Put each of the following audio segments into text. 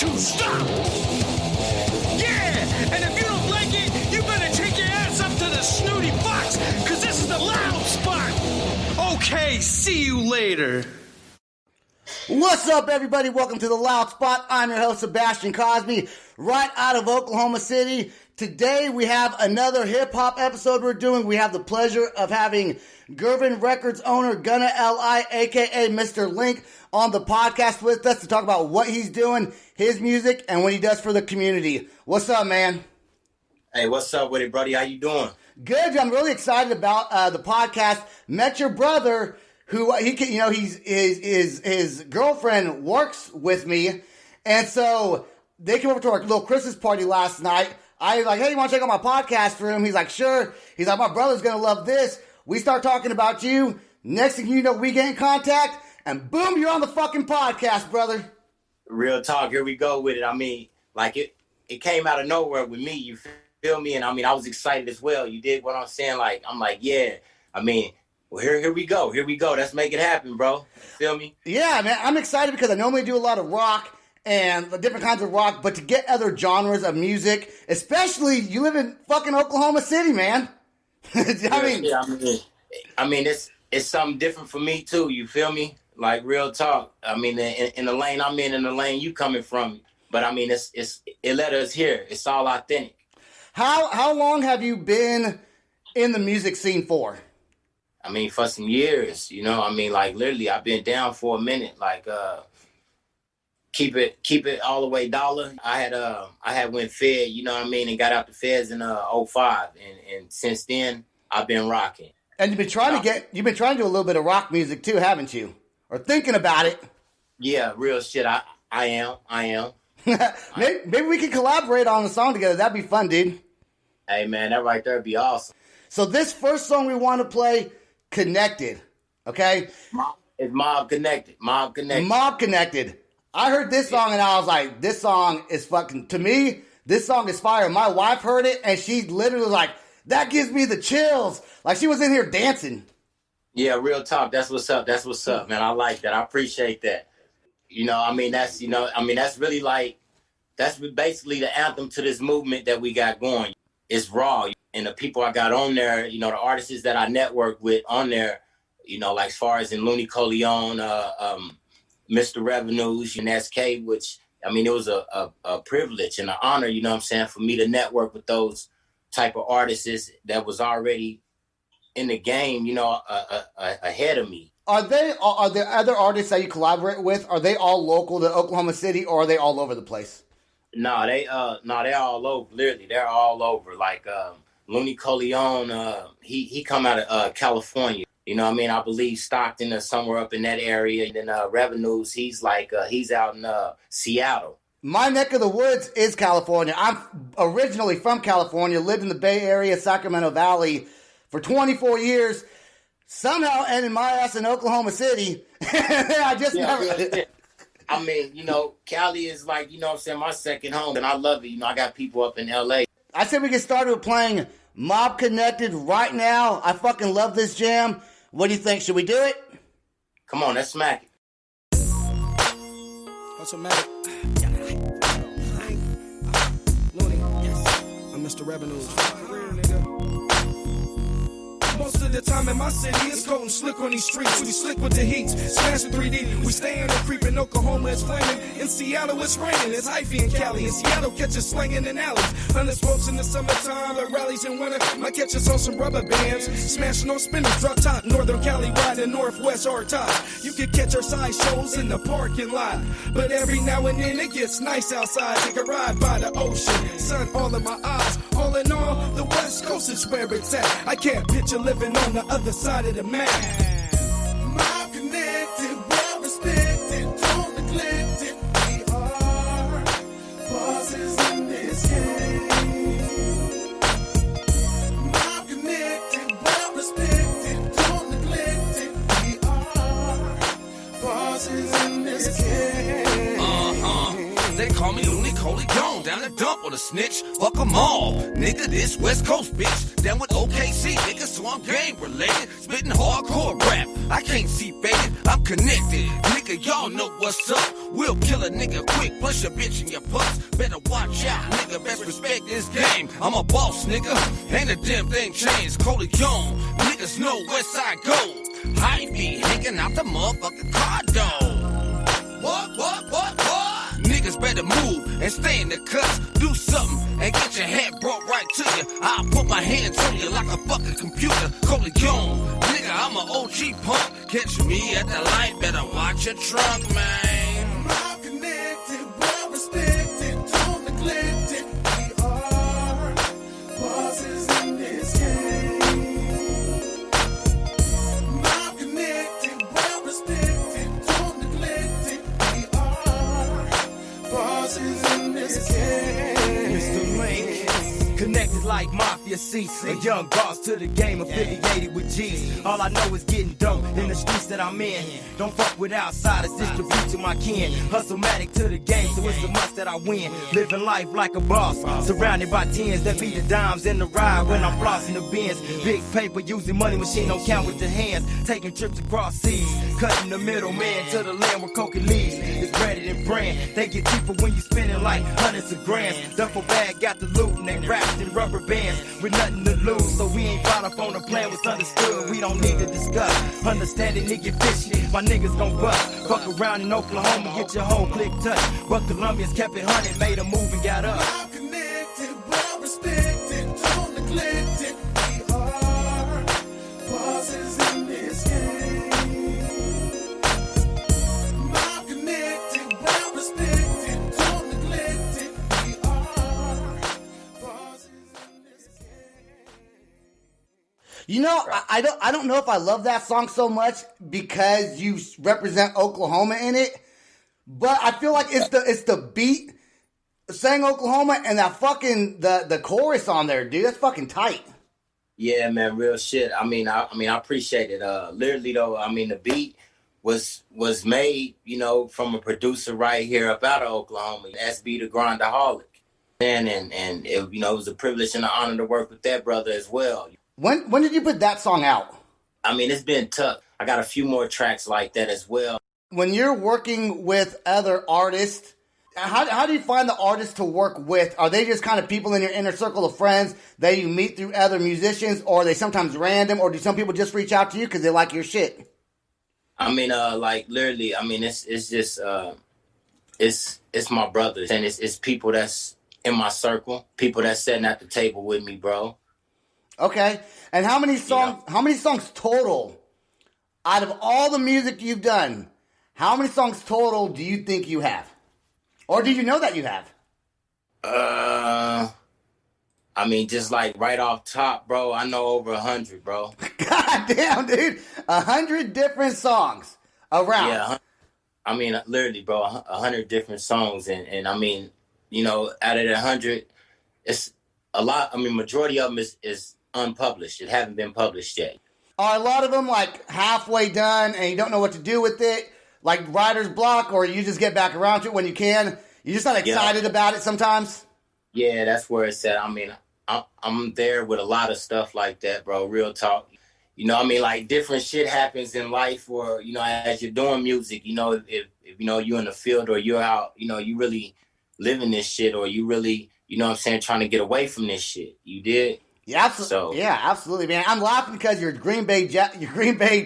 to stop. Yeah, and if you don't like it, you better take your ass up to the snooty box, because this is the loud spot. Okay, see you later. What's up, everybody? Welcome to the Loud Spot. I'm your host, Sebastian Cosby, right out of Oklahoma City. Today, we have another hip-hop episode we're doing. We have the pleasure of having Girvin Records owner Gunna Li AKA Mr. Link on the podcast with us to talk about what he's doing, his music, and what he does for the community. What's up, man? Hey, what's up with it, buddy? How you doing? Good. I'm really excited about the podcast. Met your brother, who his girlfriend works with me, and so they came over to our little Christmas party last night. I was like, hey, you want to check out my podcast room? He's like, sure. He's like, my brother's going to love this. We start talking about you. Next thing you know, we get in contact, and boom, you're on the fucking podcast, brother. Real talk. Here we go with it. I mean, like it came out of nowhere with me. You feel me? And I mean, I was excited as well. You did what I'm saying? Like, I'm like, yeah. I mean, well, here we go. Here we go. Let's make it happen, bro. You feel me? Yeah, man. I'm excited because I normally do a lot of rock and the different kinds of rock, but to get other genres of music, especially you live in fucking Oklahoma City, man. I mean, it's something different for me too. You feel me? Like real talk. I mean, in the lane I'm in the lane you coming from, but I mean, it led us here. It's all authentic. How long have you been in the music scene for? I mean, for some years, you know. I mean, like literally, I've been down for a minute. Like, keep it all the way dollar. I had went fed, you know what I mean, and got out the feds in 05, and since then I've been rocking. And you've been trying to do a little bit of rock music too, haven't you? Or thinking about it. Yeah, real shit. I am. Maybe we can collaborate on a song together. That'd be fun, dude. Hey man, that right there would be awesome. So this first song we want to play, Connected. Okay? It's Mob Connected. Mob Connected. I heard this song and I was like, this song is fucking, to me, this song is fire. My wife heard it and she literally was like, that gives me the chills. Like she was in here dancing. Yeah, real talk. That's what's up. That's what's up, man. I like that. I appreciate that. You know, I mean, that's really like, that's basically the anthem to this movement that we got going. It's raw. And the people I got on there, you know, the artists that I network with on there, you know, like as far as in Looney Coleon, Mr. Revenues, and SK, which, I mean, it was a privilege and an honor, you know what I'm saying, for me to network with those type of artists that was already in the game, you know, ahead of me. Are there other artists that you collaborate with? Are they all local to Oklahoma City, or are they all over the place? No, they're all over. Literally, they're all over. Like Looney Coleon, he come out of California. You know what I mean? I believe Stockton or somewhere up in that area. And then Revenues, he's out in Seattle. My neck of the woods is California. I'm originally from California, lived in the Bay Area, Sacramento Valley for 24 years. Somehow ended my ass in Oklahoma City. I just never... I mean, you know, Cali is like, you know what I'm saying, my second home, and I love it. You know, I got people up in L.A. I said we get started with playing Mob Connected right now. I fucking love this jam. What do you think? Should we do it? Come on, let's smack it. Automatic. Looney, yes. I'm Mr. Revenues. Most of the time in my city, it's cold and slick on these streets. We slick with the heat, smashing 3D. We stay in the creep in Oklahoma, it's flaming. In Seattle, it's raining. It's hyphy in Cali. In Seattle, catch us slinging in alleys. Under smokes in the summertime, the rallies in winter. Might catch us on some rubber bands. Smashing on spinners, drop top. Northern Cali, riding northwest or top. You can catch our side shows in the parking lot. But every now and then, it gets nice outside. Take a ride by the ocean. Sun all in my eyes. All in all, the West Coast is where it's at. I can't picture living on the other side of the map. Mob connected, well respected, don't neglect it. We are bosses in this game. Mob connected, well respected, don't neglect it. We are bosses in this game. they call me Looney Coley Gone. Down the dump on a snitch, fuck 'em all. Nigga, this West Coast bitch. Down with OKC, nigga, so I'm game related. Spitting hardcore rap, I can't see faded, I'm connected. Nigga, y'all know what's up. We'll kill a nigga quick, push a bitch in your pups. Better watch out, nigga, best respect this game. I'm a boss, nigga, ain't a damn thing changed. Coley Gone, niggas know West Side Gold. Hy-Vee hanging out the motherfucking car door. What? Niggas better move and stay in the cuts. Do something and get your head brought right to you. I'll put my hands on you like a fucking computer. Coley Gone, nigga, I'm an OG punk. Catch me at the light, better watch your trunk, man. I'm connected, well respected, don't neglect it. We are bosses in this game. I'm connected, well respected, don't neglect it. We are bosses in this game. Mr. Link, connected like Mafia C. A young boss to the game, affiliated with G's. All I know is getting dope in the streets that I'm in. Don't fuck with outsiders, distribute to my kin. Hustle-matic to the game, so it's a must that I win. Living life like a boss, surrounded by tens that be the dimes in the ride when I'm flossing the bins. Big paper, using money machine, don't count with the hands. Taking trips across seas, cutting the middleman to the land where coca leaves. It's branded and brand. They get cheaper when you spending like hundreds of grands. Duffel bag got the loot and they wrapped in rubber bands with nothing to lose. So we ain't brought up on the plan, what's understood. We don't need to discuss. Understanding nigga fishy, my niggas gon' bust. Fuck around in Oklahoma, get your whole click touched. But Colombians kept it 100, made a move and got up. I'm connected, well respected, don't neglect it. We are bosses in this game. I'm connected, well respected, don't neglect it. We are bosses in this game. You know, I don't know if I love that song so much because you represent Oklahoma in it, but I feel like it's the beat saying Oklahoma and that fucking the chorus on there, dude. That's fucking tight. Yeah, man, real shit. I mean, I appreciate it. Literally though, I mean, the beat was made, you know, from a producer right here up out of Oklahoma, SB the Grindaholic. And it, you know, it was a privilege and an honor to work with that brother as well. When did you put that song out? I mean, it's been tough. I got a few more tracks like that as well. When you're working with other artists, how do you find the artists to work with? Are they just kind of people in your inner circle of friends that you meet through other musicians, or are they sometimes random, or do some people just reach out to you because they like your shit? I mean, like literally, I mean, it's just it's my brothers, and it's people that's in my circle, people that's sitting at the table with me, bro. Okay, and how many songs? Yeah. How many songs total out of all the music you've done? How many songs total do you think you have, or do you know that you have? I mean, just like right off top, bro, I know over 100, bro. God damn, dude, 100 different songs around. Yeah, I mean, literally, bro, 100 different songs, and I mean, you know, out of the 100, it's a lot. I mean, majority of them is unpublished. It haven't been published yet. Are a lot of them like halfway done and you don't know what to do with it, like writer's block, or you just get back around to it when you can? You're just not excited about it sometimes? Yeah, that's where it's at. I mean, I'm there with a lot of stuff like that, bro. Real talk. You know, I mean, like different shit happens in life, or you know, as you're doing music, you know, if you know you're in the field or you're out, you know, you really living this shit, or you really, you know what I'm saying, trying to get away from this shit. You did? Yeah, absolutely. So, yeah, absolutely, man. I'm laughing because your Green Bay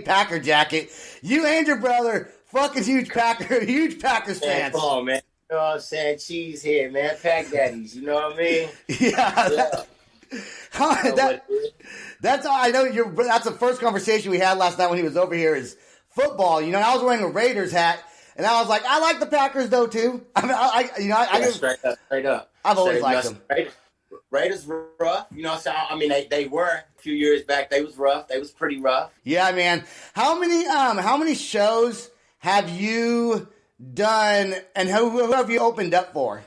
Packer jacket. You and your brother, fucking huge Packers man, fans. come on, man. You know what I'm saying? Cheese head, man. Pack daddies. You know what I mean? Yeah. That's all I know. That's the first conversation we had last night when he was over here is football. You know, I was wearing a Raiders hat, and I was like, I like the Packers though too. I mean, I just straight up. I've always liked them. Raiders were rough. You know what I'm saying? I mean, they were a few years back. They was rough. They was pretty rough. Yeah, man. How many shows have you done, and who have you opened up for?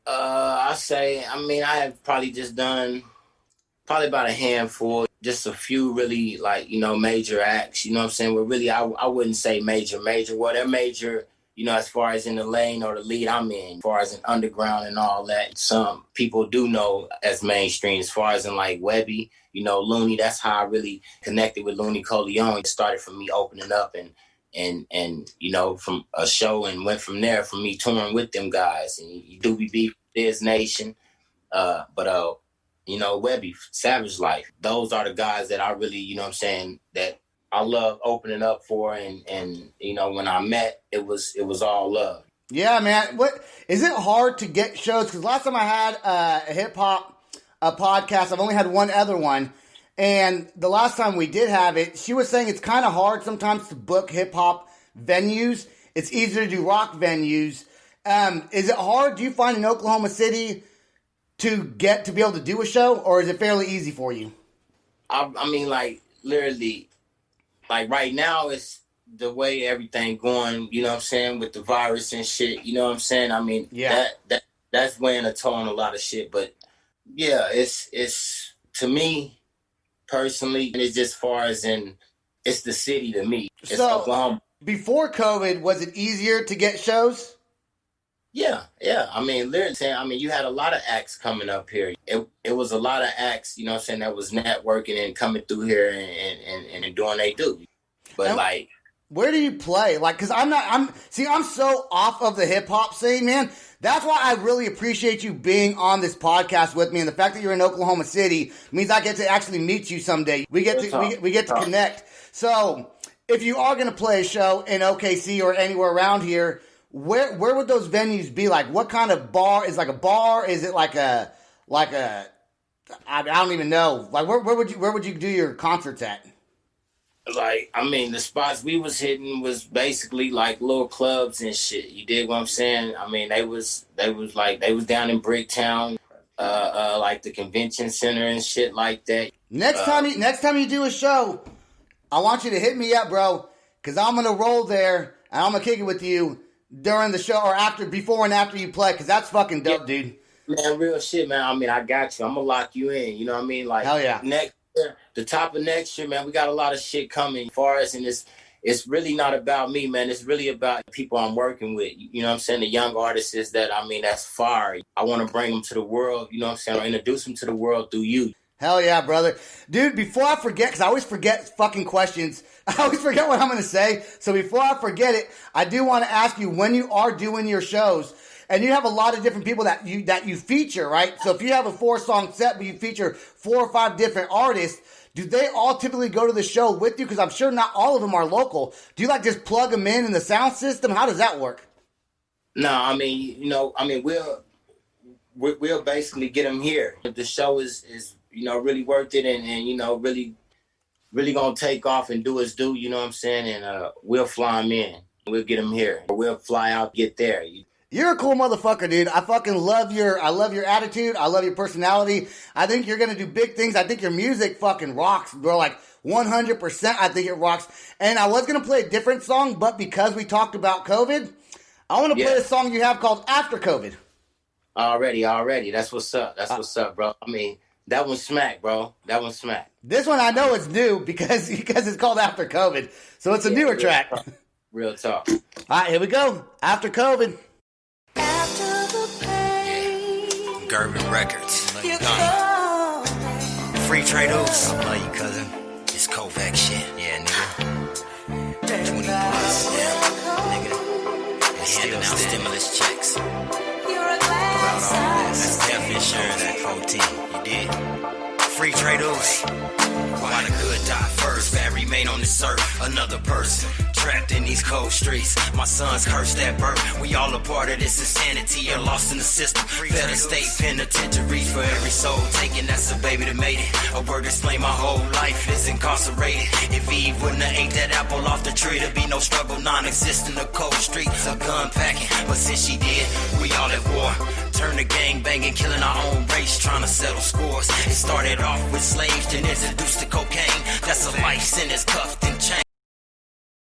I have probably just done probably about a handful, just a few really like, you know, major acts, you know what I'm saying? Well, really, I wouldn't say major. Well, they're major you know, as far as in the lane or the lead I'm in, as far as in underground and all that, some people do know as mainstream. As far as in like Webby, you know, Looney, that's how I really connected with Looney Coleon. It started from me opening up and you know, from a show, and went from there, from me touring with them guys. And Doobie Beef, Diz Nation, but you know, Webby, Savage Life. Those are the guys that I really, you know what I'm saying, that I love opening up for, and you know, when I met, it was all love. Yeah, man. What is it hard to get shows? Because last time I had a hip hop podcast, I've only had one other one, and the last time we did have it, she was saying it's kind of hard sometimes to book hip hop venues. It's easier to do rock venues. Is it hard? Do you find in Oklahoma City to get to be able to do a show, or is it fairly easy for you? I mean, like literally. Like right now, it's the way everything going, you know what I'm saying, with the virus and shit, you know what I'm saying? I mean, yeah, that's weighing a toll on a lot of shit. But yeah, it's to me personally, it's just far as in, it's the city to me. It's Oklahoma. Before COVID, was it easier to get shows? Yeah. I mean, literally saying, I mean, you had a lot of acts coming up here. It was a lot of acts, you know what I'm saying, that was networking and coming through here and doing they do. But and like, where do you play? Like, cause I'm so off of the hip hop scene, man. That's why I really appreciate you being on this podcast with me, and the fact that you're in Oklahoma City means I get to actually meet you someday. We get to connect. So, if you are going to play a show in OKC or anywhere around here, where would those venues be? Like, what kind of bar? Is like a bar? Is it like a I don't even know. Like, where would you do your concerts at? Like, I mean, the spots we was hitting was basically like little clubs and shit. You dig what I'm saying? I mean, they was down in Bricktown, like the convention center and shit like that. Next time you do a show, I want you to hit me up, bro, because I'm gonna roll there and I'm gonna kick it with you during the show or before and after you play, because that's fucking dope, dude. Man, real shit, man. I mean, I got you. I'm gonna lock you in. You know what I mean? Like, hell yeah. Next year, the top of next year, man, we got a lot of shit coming. As far as, and it's really not about me, man. It's really about the people I'm working with. You know what I'm saying? The young artists is that, I mean, that's fire. I want to bring them to the world. You know what I'm saying? Or introduce them to the world through you. Hell yeah, brother. Dude, before I forget, because I always forget fucking questions. I always forget what I'm going to say. So before I forget it, I do want to ask you, when you are doing your shows, and you have a lot of different people that you feature, right? So if you have a 4-song set, but you feature 4 or 5 different artists, do they all typically go to the show with you? Because I'm sure not all of them are local. Do you like just plug them in the sound system? How does that work? No, I mean, you know, I mean, we'll basically get them here. If the show is you know, really worth it and you know, really gonna take off and do its due, you know what I'm saying? And we'll fly them in. We'll get them here. We'll fly out, get there. You're a cool motherfucker, dude. I fucking love your attitude. I love your personality. I think you're gonna do big things. I think your music fucking rocks, bro. Like 100%, I think it rocks. And I was gonna play a different song, but because we talked about COVID, I want to play a song you have called After COVID. Already. That's what's up. That's what's up, bro. I mean, that one's smack, bro. That one's smack. This one I know it's new because it's called After COVID. So it's a newer track. Real talk. All right, here we go. After COVID. After the pain, Girvin Records. Gunna. Free Trados. I love you, cousin. It's Kovac shit. Yeah, nigga. 20 plus. Yeah, nigga. And handing out stimulus checks. you're a glass That's death insurance at 14. You did? Free Trados. Why the good die first? Bad remain on this earth. Another person. Trapped in these cold streets. My son's cursed at birth. We all a part of this insanity. You're lost in the system. Better state penitentiaries for every soul taken. That's a baby that made it. A word explain my whole life is incarcerated. If Eve wouldn't have ate that apple off the tree, there'd be no struggle, non-existent. The cold streets of gun packing. But since she did, we all at war. Turn to gang banging, killing our own race, trying to settle scores. It started off with slaves, then introduced to cocaine. That's a life sentence, cuffed and chained.